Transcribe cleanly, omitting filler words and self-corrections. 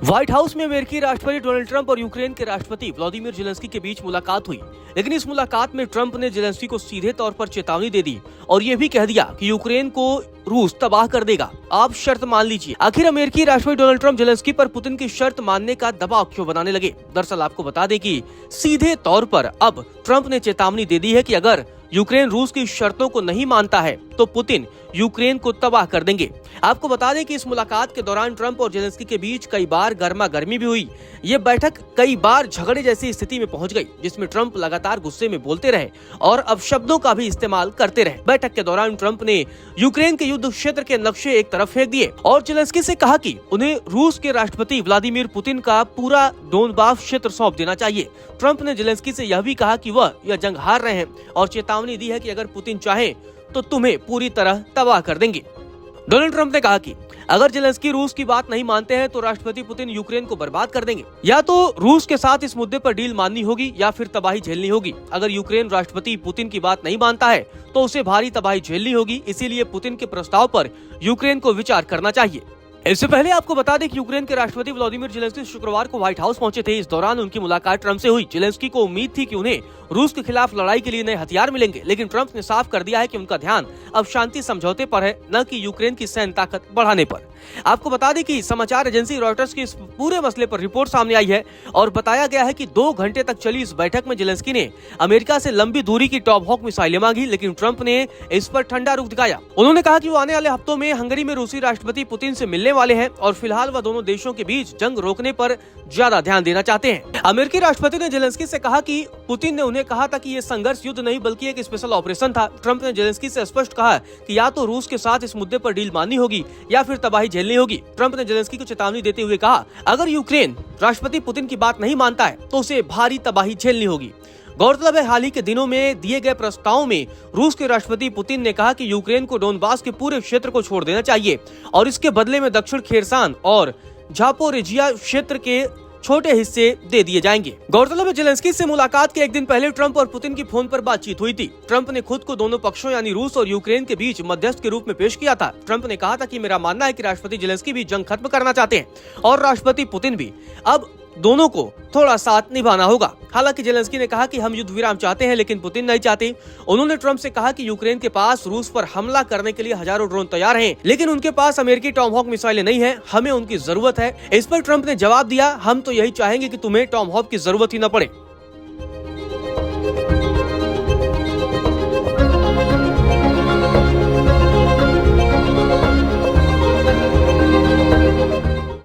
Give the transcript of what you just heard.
White house में अमेरिकी राष्ट्रपति डोनाल्ड ट्रंप और यूक्रेन के राष्ट्रपति व्लादिमीर जेलेंस्की के बीच मुलाकात हुई। लेकिन इस मुलाकात में ट्रंप ने जेलेंस्की को सीधे तौर पर चेतावनी दे दी और ये भी कह दिया कि यूक्रेन को रूस तबाह कर देगा, आप शर्त मान लीजिए। आखिर अमेरिकी राष्ट्रपति डोनाल्ड ट्रंप जेलेंस्की पर पुतिन की शर्त मानने का दबाव क्यों बनाने लगे? दरअसल आपको बता दें कि सीधे तौर पर अब ट्रंप ने चेतावनी दे दी है कि अगर यूक्रेन रूस की शर्तों को नहीं मानता है तो पुतिन यूक्रेन को तबाह कर देंगे। आपको बता दें कि इस मुलाकात के दौरान ट्रंप और जेलेंस्की के बीच कई बार गर्मा गर्मी भी हुई। ये बैठक कई बार झगड़े जैसी स्थिति में पहुंच गई, जिसमें ट्रंप लगातार गुस्से में बोलते रहे और अपशब्दों का भी इस्तेमाल करते रहे। बैठक के दौरान ट्रंप ने यूक्रेन के युद्ध क्षेत्र के नक्शे एक तरफ फेंक दिए और जेलेंस्की से कहा कि उन्हें रूस के राष्ट्रपति व्लादिमीर पुतिन का पूरा डोनबास क्षेत्र सौंप देना चाहिए। ट्रंप ने जेलेंस्की से यह भी कहा कि वह यह जंग हार रहे हैं और चेतावनी दी है कि अगर पुतिन चाहे तो तुम्हें पूरी तरह तबाह कर देंगे। डोनाल्ड ट्रंप ने कहा कि अगर जेलेंस्की रूस की बात नहीं मानते हैं तो राष्ट्रपति पुतिन यूक्रेन को बर्बाद कर देंगे। या तो रूस के साथ इस मुद्दे पर डील माननी होगी या फिर तबाही झेलनी होगी। अगर यूक्रेन राष्ट्रपति पुतिन की बात नहीं मानता है तो उसे भारी तबाही झेलनी होगी। इसीलिए पुतिन के प्रस्ताव पर यूक्रेन को विचार करना चाहिए। इससे पहले आपको बता दें कि यूक्रेन के राष्ट्रपति व्लादिमीर जेलेंस्की शुक्रवार को व्हाइट हाउस पहुंचे थे। इस दौरान उनकी मुलाकात ट्रंप से हुई। जेलेंस्की को उम्मीद थी कि उन्हें रूस के खिलाफ लड़ाई के लिए नए हथियार मिलेंगे, लेकिन ट्रंप ने साफ कर दिया है कि उनका ध्यान अब शांति समझौते पर है, न कि यूक्रेन की सैन्य ताकत बढ़ाने पर। आपको बता दें कि समाचार एजेंसी रॉयटर्स की इस पूरे मसले पर रिपोर्ट सामने आई है और बताया गया है कि 2 घंटे तक चली इस बैठक में जेलेंस्की ने अमेरिका से लंबी दूरी की टॉमहॉक मिसाइलें मांगी, लेकिन ट्रंप ने इस पर ठंडा रुख दिखाया। उन्होंने कहा कि वो आने वाले हफ्तों में हंगरी में रूसी राष्ट्रपति पुतिन से मिलने वाले हैं और फिलहाल वह दोनों देशों के बीच जंग रोकने पर ज्यादा ध्यान देना चाहते हैं। अमेरिकी राष्ट्रपति ने जेलेंस्की से कहा कि पुतिन ने उन्हें कहा था कि ये संघर्ष युद्ध नहीं बल्कि एक स्पेशल ऑपरेशन था। ट्रंप ने जेलेंस्की से स्पष्ट कहा कि या तो रूस के साथ इस मुद्दे पर डील माननी होगी या फिर तबाही झेलनी होगी। ट्रंप ने जेलेंस्की को चेतावनी देते हुए कहा, अगर यूक्रेन राष्ट्रपति पुतिन की बात नहीं मानता है तो उसे भारी तबाही झेलनी होगी। गौरतलब है, हाल ही के दिनों में दिए गए प्रस्ताव में रूस के राष्ट्रपति पुतिन ने कहा कि यूक्रेन को डोनबास के पूरे क्षेत्र को छोड़ देना चाहिए और इसके बदले में दक्षिण खेरसान और जापोरिजिया क्षेत्र के छोटे हिस्से दे दिए जाएंगे। गौरतलब है, जेलेंस्की से मुलाकात के एक दिन पहले ट्रंप और पुतिन की फोन पर बातचीत हुई थी। ट्रंप ने खुद को दोनों पक्षों यानी रूस और यूक्रेन के बीच मध्यस्थ के रूप में पेश किया था। ट्रंप ने कहा था कि मेरा मानना है कि राष्ट्रपति जेलेंस्की भी जंग खत्म करना चाहते हैं और राष्ट्रपति पुतिन भी। अब दोनों को थोड़ा साथ निभाना होगा। हालांकि जेलेंस्की ने कहा कि हम युद्ध विराम चाहते हैं, लेकिन पुतिन नहीं चाहते। उन्होंने ट्रंप से कहा कि यूक्रेन के पास रूस पर हमला करने के लिए हजारों ड्रोन तैयार हैं, लेकिन उनके पास अमेरिकी टॉमहॉक मिसाइलें नहीं हैं। हमें उनकी जरूरत है। इस पर ट्रंप ने जवाब दिया, हम तो यही चाहेंगे कि तुम्हें टॉमहॉक की जरूरत ही न पड़े।